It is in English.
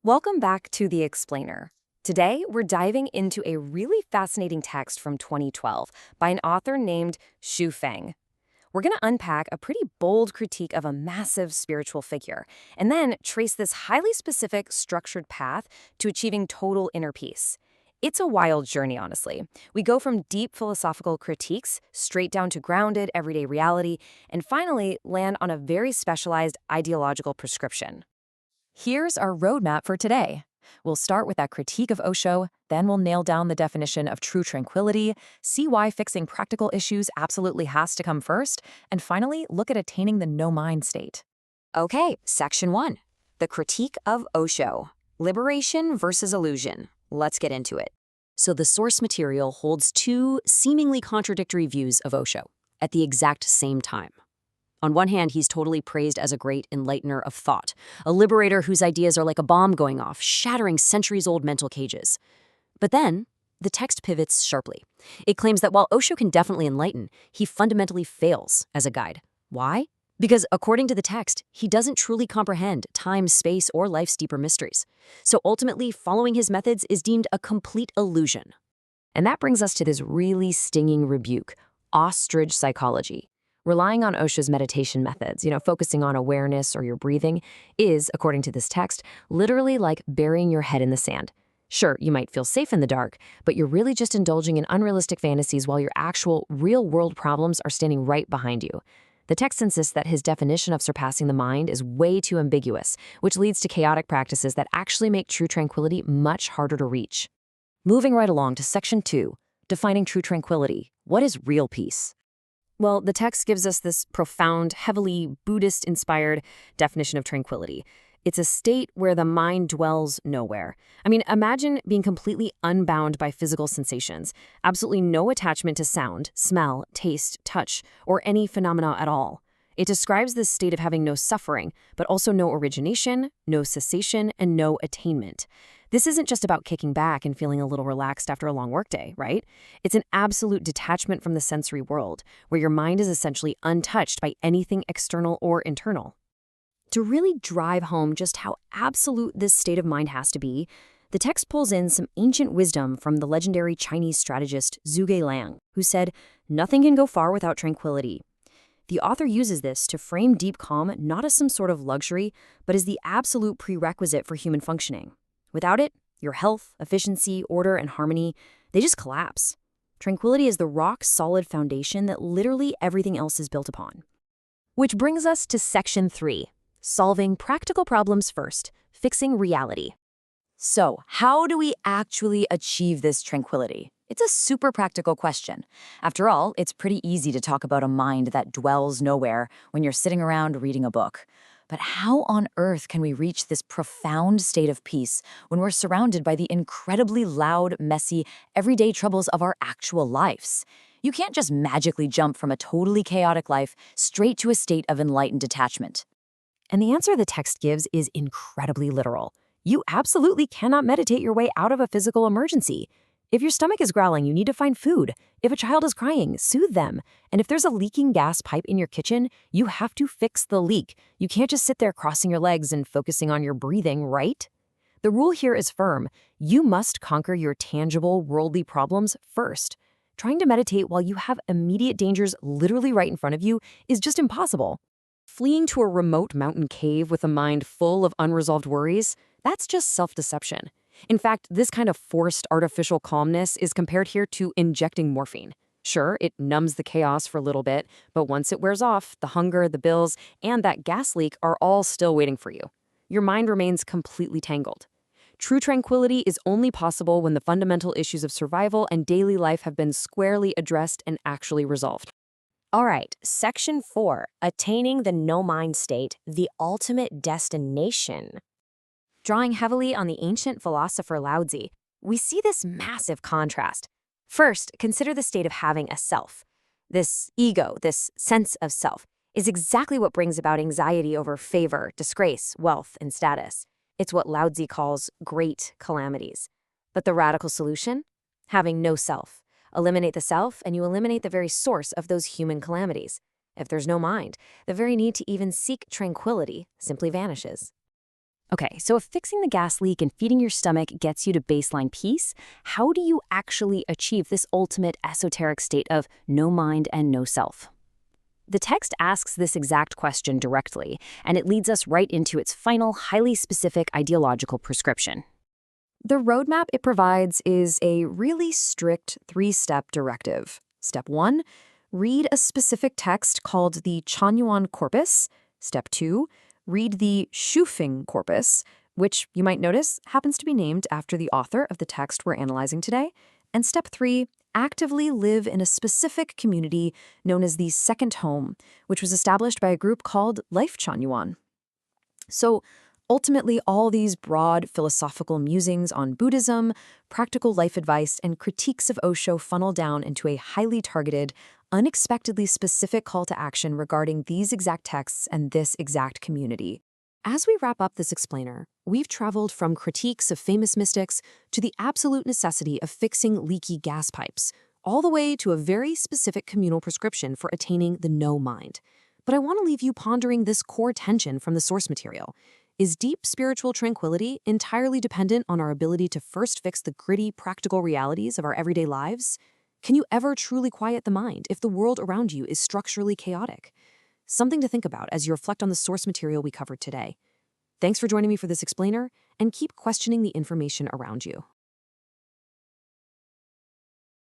Welcome back to The Explainer. Today, we're diving into a really fascinating text from 2012 by an author named Xuefeng. We're going to unpack a pretty bold critique of a massive spiritual figure, and then trace this highly specific, structured path to achieving total inner peace. It's a wild journey, honestly. We go from deep philosophical critiques straight down to grounded, everyday reality, and finally land on a very specialized ideological prescription. Here's our roadmap for today. We'll start with that critique of Osho, then we'll nail down the definition of true tranquility, see why fixing practical issues absolutely has to come first, and finally, look at attaining the no-mind state. Okay, Section 1. The Critique of Osho. Liberation versus Illusion. Let's get into it. So the source material holds two seemingly contradictory views of Osho at the exact same time. On one hand, he's totally praised as a great enlightener of thought, a liberator whose ideas are like a bomb going off, shattering centuries-old mental cages. But then, the text pivots sharply. It claims that while Osho can definitely enlighten, he fundamentally fails as a guide. Why? Because according to the text, he doesn't truly comprehend time, space, or life's deeper mysteries. So ultimately, following his methods is deemed a complete illusion. And that brings us to this really stinging rebuke, ostrich psychology. Relying on Osho's meditation methods, focusing on awareness or your breathing, is, according to this text, literally like burying your head in the sand. Sure, you might feel safe in the dark, but you're really just indulging in unrealistic fantasies while your actual, real-world problems are standing right behind you. The text insists that his definition of surpassing the mind is way too ambiguous, which leads to chaotic practices that actually make true tranquility much harder to reach. Moving right along to Section 2, defining true tranquility. What is real peace? Well, the text gives us this profound, heavily Buddhist-inspired definition of tranquility. It's a state where the mind dwells nowhere. Imagine being completely unbound by physical sensations, absolutely no attachment to sound, smell, taste, touch, or any phenomena at all. It describes this state of having no suffering, but also no origination, no cessation, and no attainment. This isn't just about kicking back and feeling a little relaxed after a long workday, right? It's an absolute detachment from the sensory world, where your mind is essentially untouched by anything external or internal. To really drive home just how absolute this state of mind has to be, the text pulls in some ancient wisdom from the legendary Chinese strategist Zhuge Liang, who said, "Nothing can go far without tranquility." The author uses this to frame deep calm not as some sort of luxury, but as the absolute prerequisite for human functioning. Without it, your health, efficiency, order, and harmony, they just collapse. Tranquility is the rock-solid foundation that literally everything else is built upon. Which brings us to Section 3, solving practical problems first, fixing reality. So, how do we actually achieve this tranquility? It's a super practical question. After all, it's pretty easy to talk about a mind that dwells nowhere when you're sitting around reading a book. But how on earth can we reach this profound state of peace when we're surrounded by the incredibly loud, messy, everyday troubles of our actual lives? You can't just magically jump from a totally chaotic life straight to a state of enlightened detachment. And the answer the text gives is incredibly literal. You absolutely cannot meditate your way out of a physical emergency. If your stomach is growling, you need to find food. If a child is crying, soothe them. And if there's a leaking gas pipe in your kitchen, you have to fix the leak. You can't just sit there crossing your legs and focusing on your breathing, right? The rule here is firm. You must conquer your tangible, worldly problems first. Trying to meditate while you have immediate dangers literally right in front of you is just impossible. Fleeing to a remote mountain cave with a mind full of unresolved worries, that's just self-deception. In fact, this kind of forced artificial calmness is compared here to injecting morphine. Sure, it numbs the chaos for a little bit, but once it wears off, the hunger, the bills, and that gas leak are all still waiting for you. Your mind remains completely tangled. True tranquility is only possible when the fundamental issues of survival and daily life have been squarely addressed and actually resolved. All right, Section 4, Attaining the No-Mind State, the Ultimate Destination. Drawing heavily on the ancient philosopher Laozi, we see this massive contrast. First, consider the state of having a self. This ego, this sense of self, is exactly what brings about anxiety over favor, disgrace, wealth, and status. It's what Laozi calls great calamities. But the radical solution? Having no self. Eliminate the self, and you eliminate the very source of those human calamities. If there's no mind, the very need to even seek tranquility simply vanishes. Okay, so if fixing the gas leak and feeding your stomach gets you to baseline peace, how do you actually achieve this ultimate esoteric state of no mind and no self? The text asks this exact question directly, and it leads us right into its final, highly specific ideological prescription. The roadmap it provides is a really strict 3-step directive. Step 1, read a specific text called the Chanyuan corpus. Step 2, read the Xuefeng corpus, which you might notice happens to be named after the author of the text we're analyzing today. And step 3, actively live in a specific community known as the Second Home, which was established by a group called Lifechanyuan. So ultimately, all these broad philosophical musings on Buddhism, practical life advice, and critiques of Osho funnel down into a highly targeted, unexpectedly specific call to action regarding these exact texts and this exact community. As we wrap up this explainer, we've traveled from critiques of famous mystics to the absolute necessity of fixing leaky gas pipes, all the way to a very specific communal prescription for attaining the no mind. But I want to leave you pondering this core tension from the source material. Is deep spiritual tranquility entirely dependent on our ability to first fix the gritty, practical realities of our everyday lives? Can you ever truly quiet the mind if the world around you is structurally chaotic? Something to think about as you reflect on the source material we covered today. Thanks for joining me for this explainer, and keep questioning the information around you.